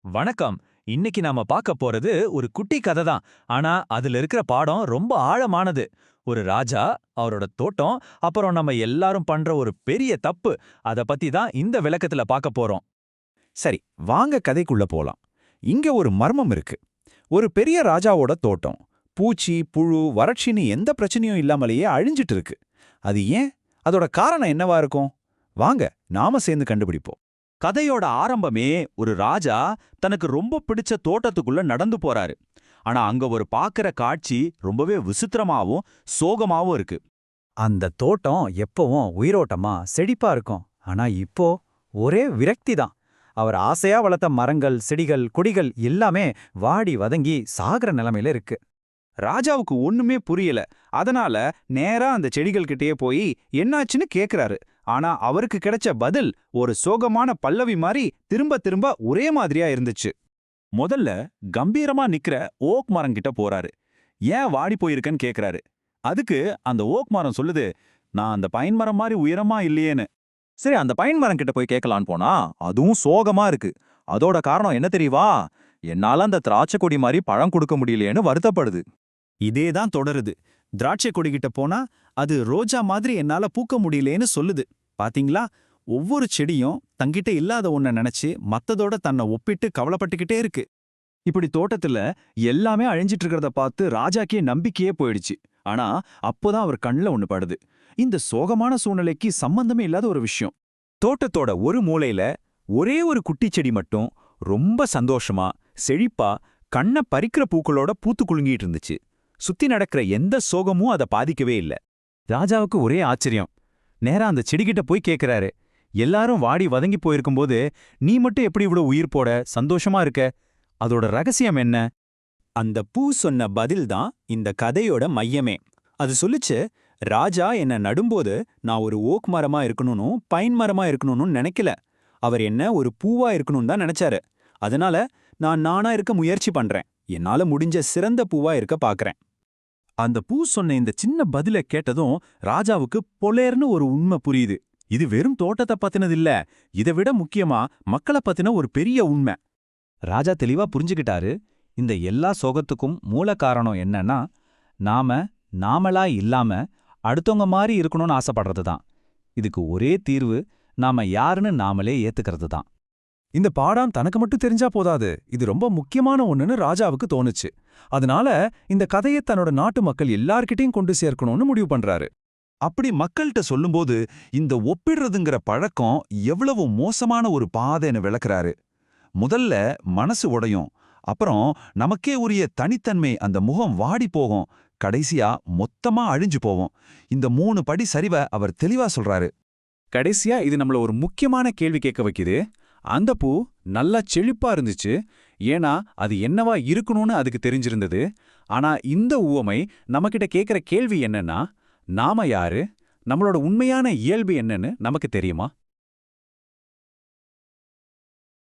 வணக்கம். இன்னைக்கு நாம பார்க்க போறது ஒரு குட்டி கதை தான். ஆனா அதுல இருக்கிற பாடம் ரொம்ப ஆழமானது. ஒரு ராஜா, அவரோட தோட்டம், அப்புறம் நம்ம எல்லாரும் பண்ற ஒரு பெரிய தப்பு. அத பத்தி தான் இந்த விளக்கத்துல பார்க்க போறோம். சரி, வாங்க கதைக்குள்ள போலாம். இங்க ஒரு மர்மம் இருக்கு. ஒரு பெரிய ராஜாவோட தோட்டம். பூச்சி, புழு, வறட்சின்னு எந்த பிரச்சனையும் இல்லாமலேயே அழிஞ்சிட்டு இருக்கு. அது ஏன்? அதோட காரணம் என்னவா இருக்கும்? வாங்க, நாம சேர்ந்து கண்டுபிடிப்போம். கதையோட ஆரம்பமே ஒரு ராஜா தனக்கு ரொம்ப பிடிச்ச தோட்டத்துக்குள்ள நடந்து போறாரு. ஆனா அங்க ஒரு பார்க்கிற காட்சி ரொம்பவே விசித்திரமாவும் சோகமாவும் இருக்கு. அந்த தோட்டம் எப்பவும் உயிரோட்டமா செழிப்பா இருக்கும். ஆனா இப்போ ஒரே விரக்தி தான். அவர் ஆசையா வளர்த்த மரங்கள், செடிகள், கொடிகள் எல்லாமே வாடி வதங்கி சாகுற நிலைமையில இருக்கு. ராஜாவுக்கு ஒண்ணுமே புரியல. அதனால நேரா அந்த செடிகள் கிட்டயே போய் என்னாச்சுன்னு கேக்குறாரு. ஆனா அவருக்கு கிடைச்ச பதில் ஒரு சோகமான பல்லவி மாதிரி திரும்ப திரும்ப ஒரே மாதிரியா இருந்துச்சு. முதல்ல கம்பீரமா நிக்கிற ஓக் மரம் கிட்ட போறாரு. ஏன் வாடி போயிருக்கன்னு கேக்குறாரு. அதுக்கு அந்த ஓக் மரம் சொல்லுது, நான் அந்த பைன் மரம் மாதிரி உயரமா இல்லையேன்னு. சரி, அந்த பைன் மரம் கிட்ட போய் கேட்கலான்னு போனா அதுவும் சோகமா இருக்கு. அதோட காரணம் என்ன தெரியுவா? என்னால அந்த திராட்சை கொடி மாதிரி பழம் கொடுக்க முடியலையேன்னு வருத்தப்படுது. இதே தான் தொடருது. திராட்சை கொடிகிட்ட போனா அது ரோஜா மாதிரி என்னால பூக்க முடியலேன்னு சொல்லுது. பாத்தீங்களா? ஒவ்வொரு செடியும் தங்கிட்ட இல்லாத ஒன்ன நினைச்சு மத்ததோட தன்னை ஒப்பிட்டு கவலைப்பட்டுக்கிட்டே இருக்கு. இப்படி தோட்டத்துல எல்லாமே அழிஞ்சிட்டு இருக்கிறத பார்த்து ராஜாக்கே நம்பிக்கையே போயிடுச்சு. ஆனா அப்போதான் அவர் கண்ணுல ஒண்ணு படுது. இந்த சோகமான சூழ்நிலைக்கு சம்பந்தமே இல்லாத ஒரு விஷயம். தோட்டத்தோட ஒரு மூலையில ஒரே ஒரு குட்டி செடி மட்டும் ரொம்ப சந்தோஷமா, செழிப்பா, கண்ண பறிக்கிற பூக்களோட பூத்து குலுங்கிட்டு இருந்துச்சு. சுத்தி நடக்கிற எந்த சோகமும் அதை பாதிக்கவே இல்ல. ராஜாவுக்கு ஒரே ஆச்சரியம். நேரா அந்த செடிகிட்ட போய் கேக்குறாரு, எல்லாரும் வாடி வதங்கி போயிருக்கும்போது நீ மட்டும் எப்படி இவ்வளவு உயிர் போட சந்தோஷமா இருக்க? அதோட ரகசியம் என்ன? அந்த பூ சொன்ன பதில் தான் இந்த கதையோட மையமே. அது சொல்லுச்சு, ராஜா என்ன நடும்போது நான் ஒரு ஓக் மரமா இருக்கணும்னு பைன் மரமா இருக்கணும்னு நினைக்கல. அவர் என்ன ஒரு பூவா இருக்கணும்னு தான் நினைச்சாரு. அதனால நான் நானா இருக்க முயற்சி பண்றேன். என்னால முடிஞ்ச சிறந்த பூவா இருக்க பாக்குறேன். அந்த பூ சொன்ன இந்த சின்ன பதில கேட்டதும் ராஜாவுக்கு பொலேர்னு ஒரு உண்மை புரியுது. இது வெறும் தோட்டத்தை பத்தினது இல்ல, இதை விட முக்கியமா மக்களை பத்தின ஒரு பெரிய உண்மை. ராஜா தெளிவா புரிஞ்சுக்கிட்டாரு. இந்த எல்லா சோகத்துக்கும் மூல காரணம் என்னன்னா, நாமளா இல்லாம அடுத்தவங்க மாதிரி இருக்கணும்னு ஆசைப்படுறது தான். இதுக்கு ஒரே தீர்வு நாம யாருன்னு நாமளே ஏத்துக்கிறது தான். இந்த பாடம் தனக்கு மட்டும் தெரிஞ்சா போதாது, இது ரொம்ப முக்கியமான ஒண்ணுன்னு ராஜாவுக்கு தோணுச்சு. அதனால இந்த கதையை தன்னோட நாட்டு மக்கள் எல்லார்கிட்டையும் கொண்டு சேர்க்கணும்னு முடிவு பண்றாரு. அப்படி மக்கள்கிட்ட சொல்லும்போது இந்த ஒப்பிடுறதுங்கிற பழக்கம் எவ்வளவு மோசமான ஒரு பாதைன்னு விளக்குறாரு. முதல்ல மனசு உடையும், அப்புறம் நமக்கே உரிய தனித்தன்மை அந்த முகம் வாடி போகும், கடைசியா மொத்தமா அழிஞ்சு போவோம். இந்த 3 படி சரிவை அவர் தெளிவா சொல்றாரு. கடைசியா இது நம்மள ஒரு முக்கியமான கேள்வி கேட்க வைக்குது. அந்த பூ நல்லா செழிப்பா இருந்துச்சு, ஏன்னா அது என்னவா இருக்கணும்னு அதுக்கு தெரிஞ்சிருந்தது. ஆனா இந்த உவமை நம்மகிட்ட கேட்கிற கேள்வி என்னன்னா, நாம யாரு? நம்மளோட உண்மையான இயல்பு என்னன்னு நமக்கு தெரியுமா?